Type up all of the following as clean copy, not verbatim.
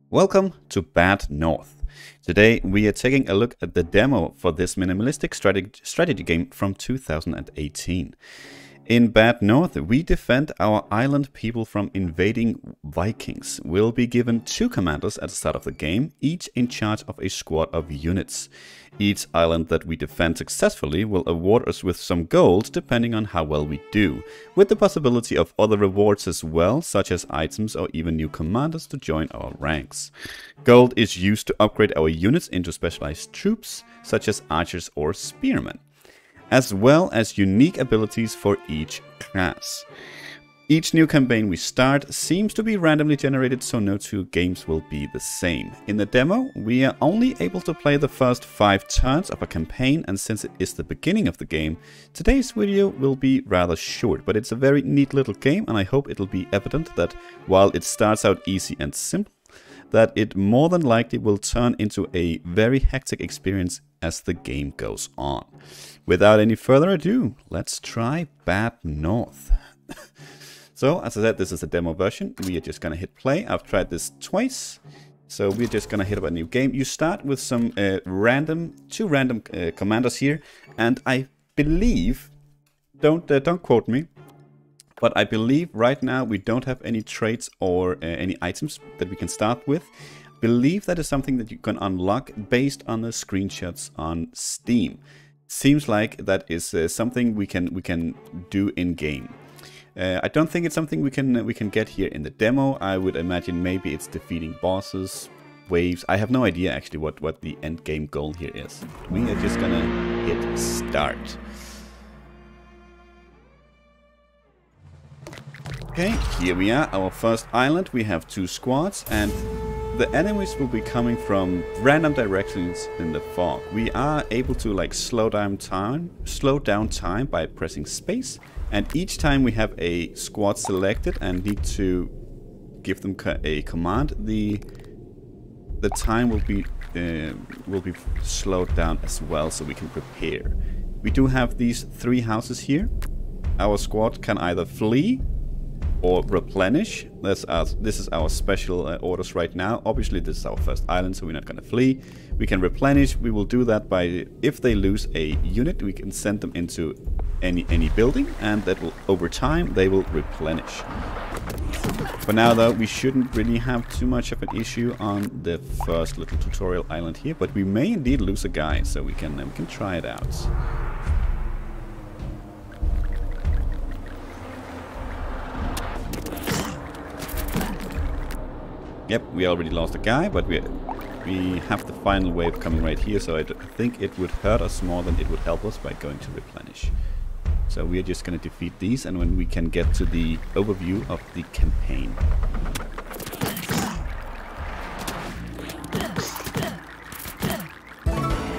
Welcome to Bad North. Today we are taking a look at the demo for this minimalistic strategy game from 2018. In Bad North, we defend our island people from invading Vikings. We'll be given 2 commanders at the start of the game, each in charge of a squad of units. Each island that we defend successfully will award us with some gold depending on how well we do, with the possibility of other rewards as well, such as items or even new commanders to join our ranks. Gold is used to upgrade our units into specialized troops, such as archers or spearmen, as well as unique abilities for each class. Each new campaign we start seems to be randomly generated, so no 2 games will be the same. In the demo, we are only able to play the first 5 turns of a campaign, and since it is the beginning of the game, today's video will be rather short, but it's a very neat little game, and I hope it'll be evident that while it starts out easy and simple, that it more than likely will turn into a very hectic experience as the game goes on. Without any further ado, let's try Bad North. So, as I said, this is a demo version. We are just gonna hit play. I've tried this twice, so we're just gonna hit up a new game. You start with some two random commanders here, and I believe, don't quote me, but I believe right now we don't have any traits or any items that we can start with. Believe that is something that you can unlock based on the screenshots on Steam. Seems like that is something we can do in game. I don't think it's something we can get here in the demo. I would imagine maybe it's defeating bosses, waves. I have no idea actually what the end game goal here is. We are just gonna hit start. Okay, here we are, our first island. We have 2 squads, and the enemies will be coming from random directions in the fog. We are able to like slow down time by pressing space, and each time we have a squad selected and need to give them a command, the time will be slowed down as well, so we can prepare. We do have these 3 houses here. Our squad can either flee or replenish. This is our special orders right now. Obviously this is our first island, so we're not gonna flee. We can replenish. We will do that by, if they lose a unit, we can send them into any building, and that will, over time, they will replenish. For now though, we shouldn't really have too much of an issue on the first little tutorial island here, but we may indeed lose a guy, so we can try it out. Yep, we already lost a guy, but we have the final wave coming right here, so I think it would hurt us more than it would help us by going to replenish. So we are just going to defeat these, and when we can get to the overview of the campaign.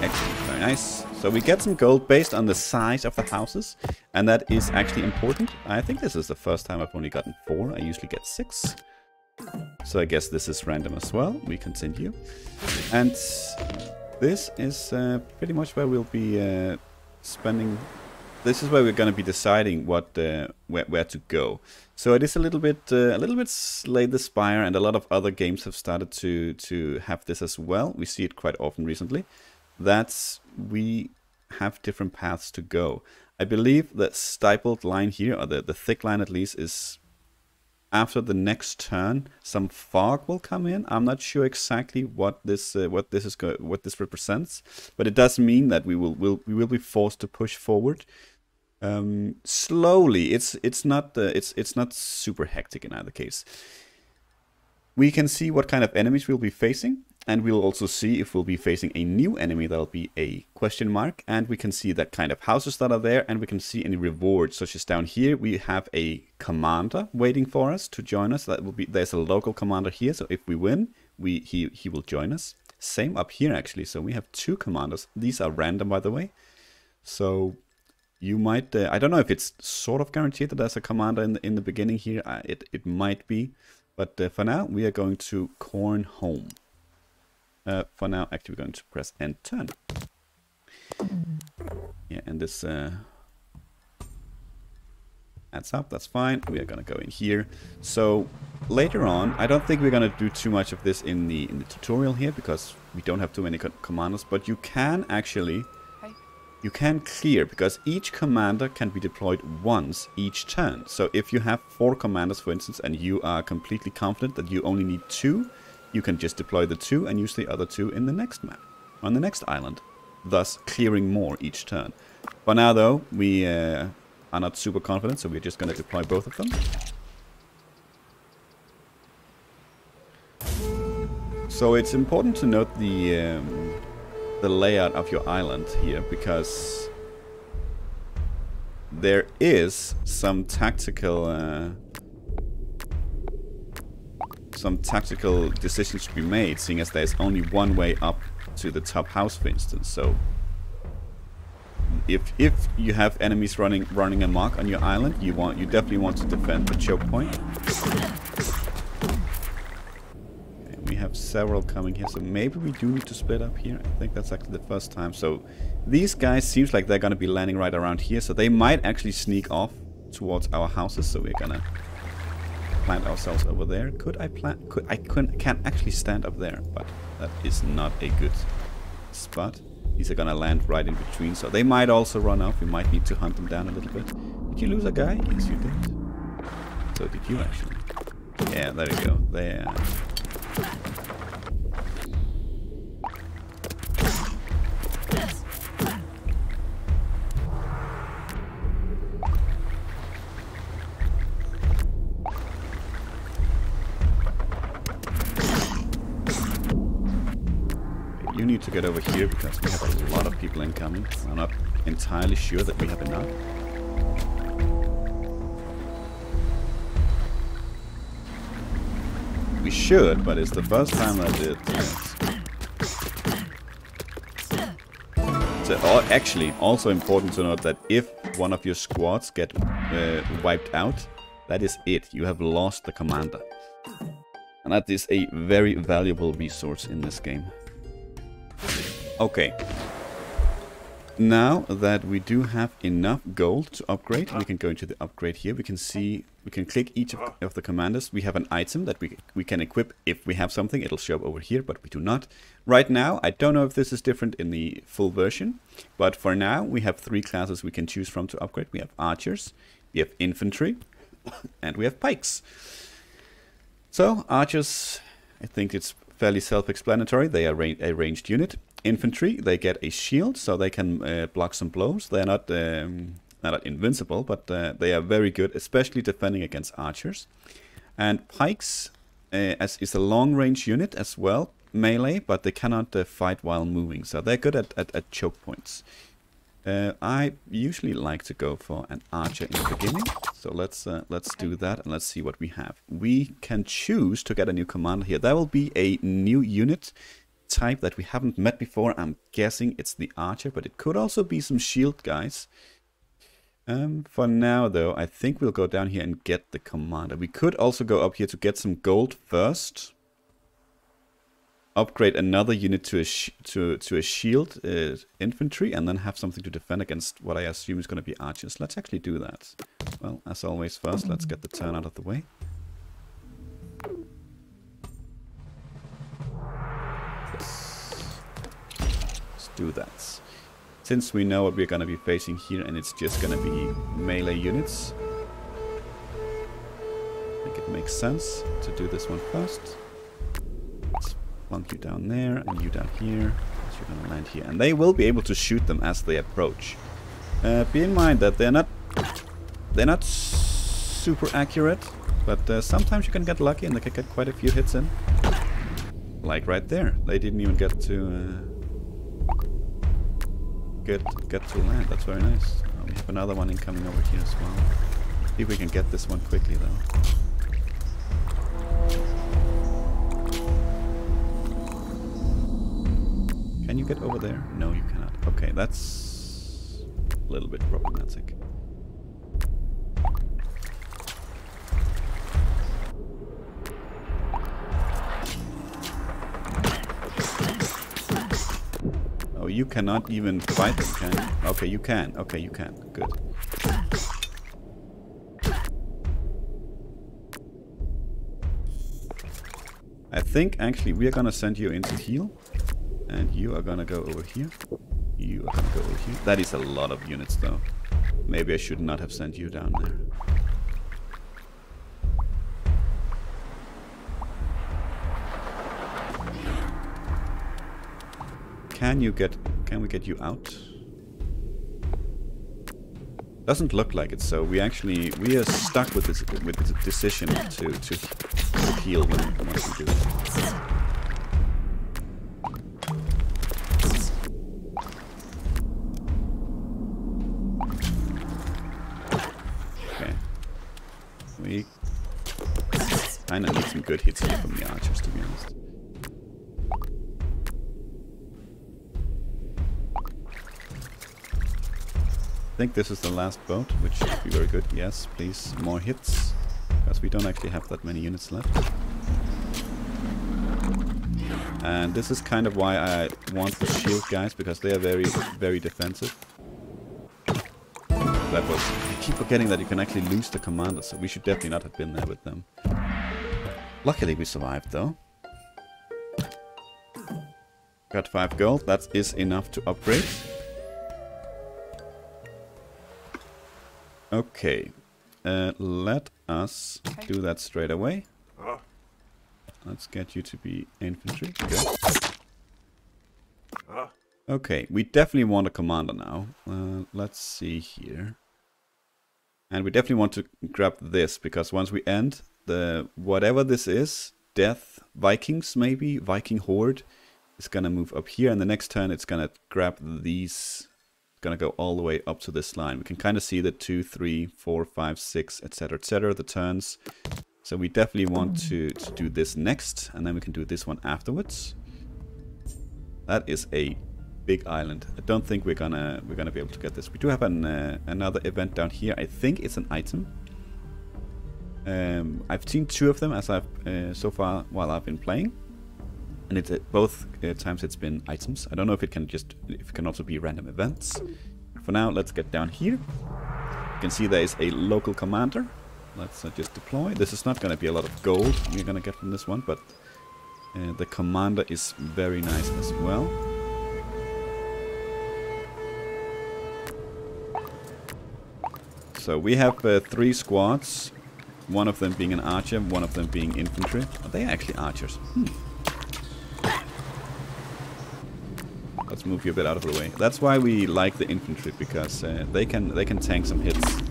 Excellent, very nice. So we get some gold based on the size of the houses, and that is actually important. I think this is the first time I've only gotten 4. I usually get 6. So I guess this is random as well. We continue. And this is pretty much where we'll be spending. This is where we're going to be deciding what where to go. So it is a little bit Slay the Spire, and a lot of other games have started to have this as well. We see it quite often recently. That we have different paths to go. I believe the stippled line here, or the thick line at least, is after the next turn, some fog will come in. I'm not sure exactly what this represents, but it does mean that we will be forced to push forward slowly. It's not super hectic in either case. We can see what kind of enemies we'll be facing, and we'll also see if we'll be facing a new enemy. That'll be a question mark, and we can see that kind of houses that are there, and we can see any rewards, such as down here we have a commander waiting for us to join us. That will be, there's a local commander here, so if we win, he will join us. Same up here actually, so we have 2 commanders. These are random, by the way, so you might I don't know if it's sort of guaranteed that there's a commander in the beginning here. It might be, but for now we are going to Corn Home. For now, actually, we're going to press end turn. Yeah, and this Adds up, that's fine. We are gonna go in here. So later on, I don't think we're gonna do too much of this in the tutorial here because we don't have too many commanders, but you can actually clear, because each commander can be deployed once each turn. So if you have 4 commanders, for instance, and you are completely confident that you only need 2, you can just deploy the 2 and use the other 2 in the next map, on the next island, thus clearing more each turn. For now though, we are not super confident, so we're just going to deploy both of them. So it's important to note the layout of your island here, because there is some tactical decisions to be made, seeing as there's only one way up to the top house, for instance. So if you have enemies running amok on your island, you definitely want to defend the choke point. Okay, we have several coming here, so maybe we do need to split up here. I think that's actually the first time. So these guys seems like they're gonna be landing right around here, so they might actually sneak off towards our houses. So we're gonna plant ourselves over there. Can't actually stand up there, but that is not a good spot. These are gonna land right in between, so they might also run off. We might need to hunt them down a little bit. Did you lose a guy? Yes, you did. So did you actually. Yeah, there you go. There. You need to get over here because we have a lot of people incoming. I'm not entirely sure that we have enough. We should, but it's the first time I did. So, actually, also important to note that if one of your squads get wiped out, that is it. You have lost the commander. And that is a very valuable resource in this game. Okay. Now that we do have enough gold to upgrade, we can go into the upgrade here. We can see, we can click each of the commanders. We have an item that we can equip. If we have something, it'll show up over here, but we do not. Right now, I don't know if this is different in the full version, but for now, we have 3 classes we can choose from to upgrade. We have archers, we have infantry, and we have pikes. So, archers, I think it's fairly self-explanatory. They are a ranged unit. Infantry, they get a shield, so they can block some blows. They are not invincible, but they are very good, especially defending against archers. And pikes as is a long-range unit as well, melee, but they cannot fight while moving, so they're good at choke points. I usually like to go for an archer in the beginning, so let's do that and let's see what we have. We can choose to get a new commander here. That will be a new unit type that we haven't met before. I'm guessing it's the archer, but it could also be some shield guys. For now though, I think we'll go down here and get the commander. We could also go up here to get some gold first. Upgrade another unit to a shield infantry, and then have something to defend against what I assume is going to be archers. Let's actually do that. Well, as always, first let's get the turn out of the way. Let's do that. Since we know what we're going to be facing here, and it's just going to be melee units, I think it makes sense to do this one first. Plunk you down there, and you down here. So you're gonna land here, and they will be able to shoot them as they approach. Be in mind that they're not super accurate, but sometimes you can get lucky and they can get quite a few hits in. Like right there, they didn't even get to get to land. That's very nice. We have another one incoming over here as well. See if we can get this one quickly though. Can you get over there? No, you cannot. Okay, that's a little bit problematic. Oh, you cannot even fight them, can you? Okay, you can. Okay, you can. Good. I think actually we are gonna send you into heal. And you are gonna go over here. You are gonna go over here. That is a lot of units though. Maybe I should not have sent you down there. Can we get you out? Doesn't look like it, so we are stuck with this decision to heal once we do it. Okay. We kinda need some good hits here from the archers, to be honest. I think this is the last boat, which should be very good. Yes, please, more hits, because we don't actually have that many units left. And this is kind of why I want the shield guys, because they are very, very defensive. I keep forgetting that you can actually lose the commander, so we should definitely not have been there with them. Luckily we survived though. Got 5 gold, that is enough to upgrade. Okay, let us do that straight away. Let's get you to be infantry. Good. Okay, we definitely want a commander now. Let's see here. And we definitely want to grab this, because once we end the whatever this is, Death Vikings maybe, Viking Horde, is gonna move up here, and the next turn it's gonna grab these. Gonna go all the way up to this line. We can kind of see the 2, 3, 4, 5, 6, etc., the turns. So we definitely want to do this next, and then we can do this one afterwards. That is a big island. I don't think we're gonna be able to get this. We do have another event down here. I think it's an item. I've seen 2 of them as I've so far while I've been playing. And it's both times it's been items. I don't know if it can also be random events. For now, let's get down here. You can see there is a local commander. Let's just deploy. This is not going to be a lot of gold we're going to get from this one, but the commander is very nice as well. So we have 3 squads. One of them being an archer, one of them being infantry. Are they actually archers? Let's move you a bit out of the way. That's why we like the infantry, because they can tank some hits.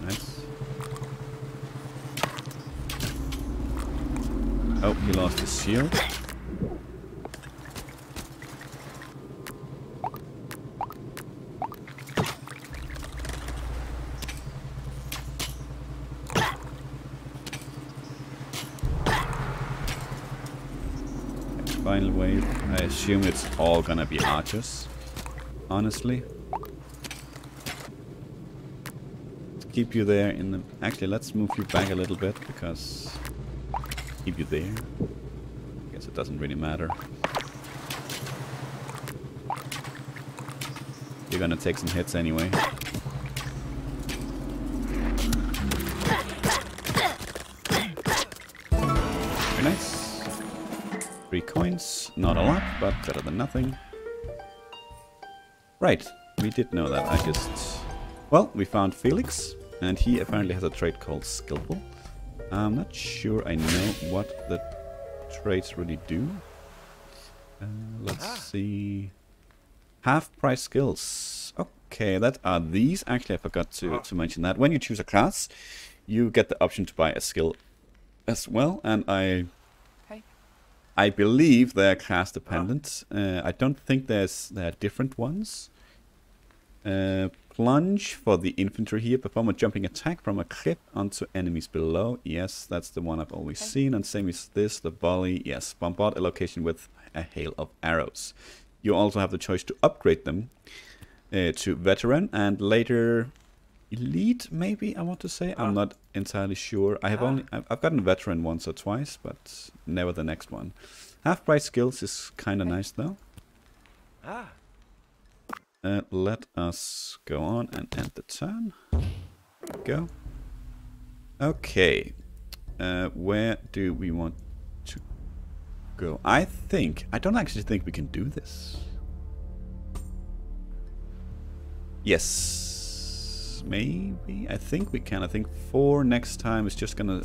Nice. Oh, he lost his shield. Final wave. I assume it's all gonna be archers, honestly. Let's keep you there in the... Actually, let's move you back a little bit, because... Keep you there. I guess it doesn't really matter. You're gonna take some hits anyway. Very nice. 3 coins, not a lot, but better than nothing. Right, we did know that. Well, we found Felix, and he apparently has a trait called Skillful. I'm not sure I know what the traits really do. Let's see. Half-price skills. Okay, that are these. Actually, I forgot to mention that. When you choose a class, you get the option to buy a skill as well, and I believe they're class dependent. I don't think there are different ones. Plunge for the infantry here. Perform a jumping attack from a cliff onto enemies below. Yes, that's the one I've always seen. And same as this, the volley. Yes, bombard a location with a hail of arrows. You also have the choice to upgrade them to veteran, and later elite, maybe I want to say. I'm not entirely sure. I've gotten veteran once or twice, but never the next one. Half-price skills is kind of nice though. Let us go on and end the turn. Go. Okay. Where do we want to go? I don't actually think we can do this. Yes. Maybe. I think we can. I think 4 next time is just gonna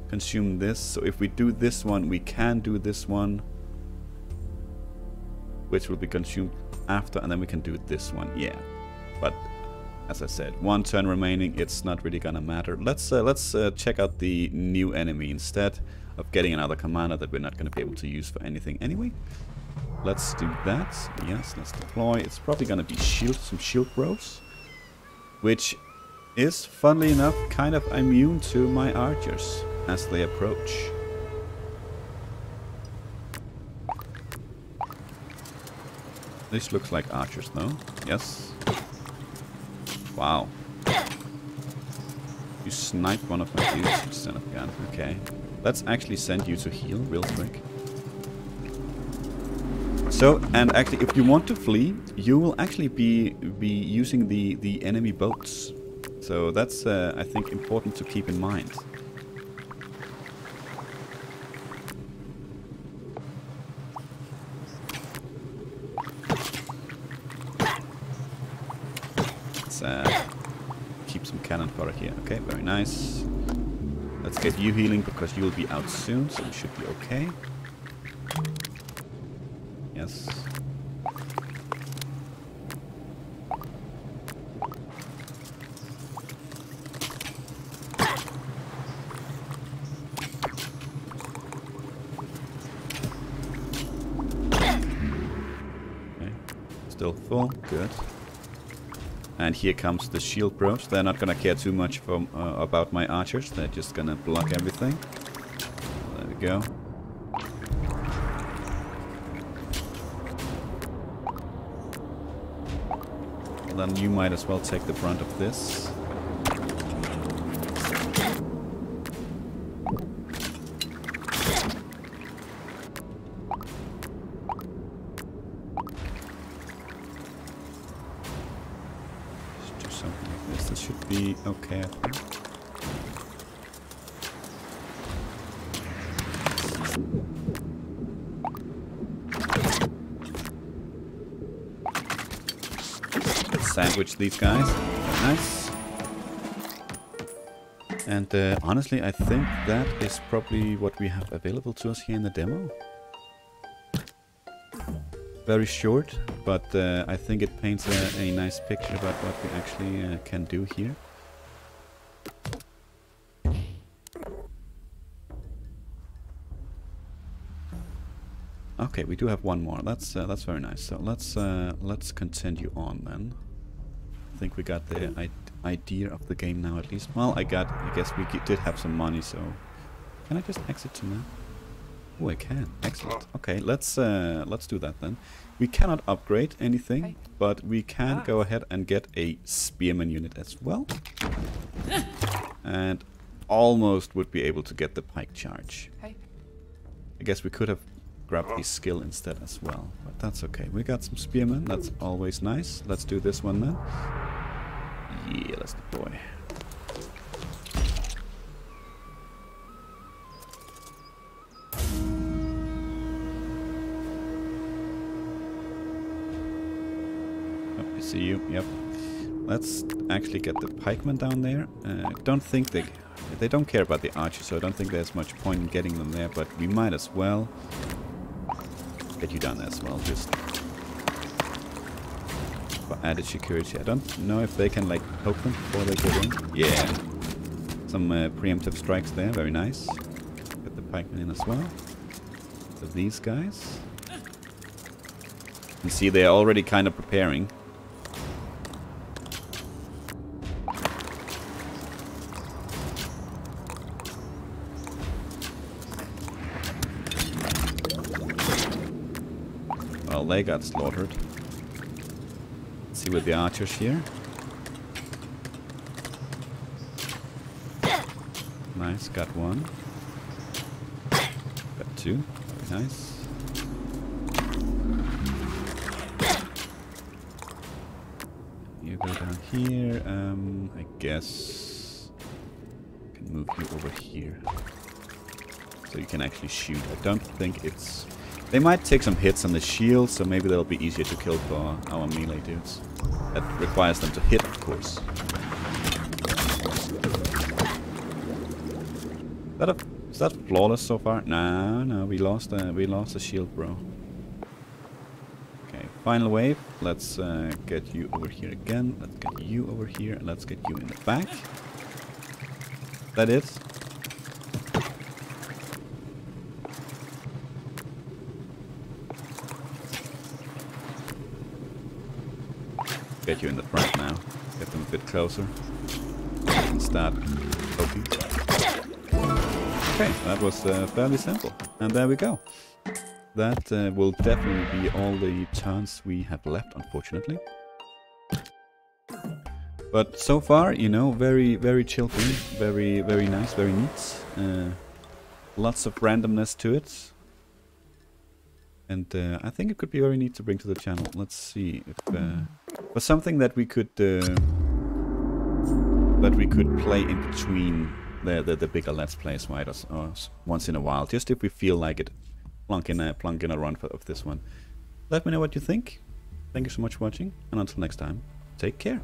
consume this. So if we do this one, we can do this one, which will be consumed after, and then we can do this one. Yeah. But as I said, 1 turn remaining, it's not really gonna matter. Let's check out the new enemy instead of getting another commander that we're not gonna be able to use for anything anyway. Let's do that. Yes, let's deploy. It's probably gonna be some shield bros, which is, funnily enough, kind of immune to my archers as they approach. This looks like archers, though. Yes. Wow. You sniped one of my dudes, you son of a gun. Okay. Let's actually send you to heal real quick. So, and actually, if you want to flee, you will actually be using the enemy boats. So that's, I think, important to keep in mind. Let's keep some cannon fodder here. Okay, very nice. Let's get you healing because you will be out soon, so you should be okay. Yes. Okay. Still full. Good. And here comes the shield bros. They're not gonna care too much about my archers. They're just gonna block everything. There we go. Well, then you might as well take the brunt of this. Be okay, I think. Let's sandwich these guys. Nice. And honestly, I think that is probably what we have available to us here in the demo. Very short, but I think it paints a nice picture about what we actually can do here. Okay, we do have one more. That's very nice. So let's continue on then. I think we got the idea of the game now at least. Well, I guess we did have some money. So can I just exit to map? Oh, I can. Excellent. Okay, let's do that then. We cannot upgrade anything, but we can go ahead and get a spearman unit as well. And almost would be able to get the pike charge. I guess we could have grabbed the skill instead as well, but that's okay. We got some spearmen. That's always nice. Let's do this one then. Yeah, let's deploy. See you. Yep. Let's actually get the pikemen down there. Don't think they don't care about the archers, so I don't think there's much point in getting them there. But we might as well get you down there as well, just for added security. I don't know if they can like poke them before they get in. Yeah. Some preemptive strikes there. Very nice. Get the pikemen in as well. So these guys. You see, they're already kind of preparing. Well, they got slaughtered. Let's see with the archers here. nice. Got one. Got two. Very nice. You go down here. I guess I can move you over here. So you can actually shoot. I don't think it's... They might take some hits on the shield, so maybe they'll be easier to kill for our melee dudes. That requires them to hit, of course. Is that flawless so far? No, we lost a shield, bro. Okay, final wave. Let's get you over here again. Let's get you over here, and let's get you in the back. That it? Get you in the front now. Get them a bit closer. And start poking. Okay, that was fairly simple. And there we go. That will definitely be all the turns we have left, unfortunately. But so far, you know, very, very chill game. Very, very nice, very neat. Lots of randomness to it. And I think it could be very neat to bring to the channel. Let's see if for something that we could play in between the bigger Let's Plays, right? Or once in a while, just if we feel like it, plunk in a run of this one. Let me know what you think. Thank you so much for watching, and until next time, take care.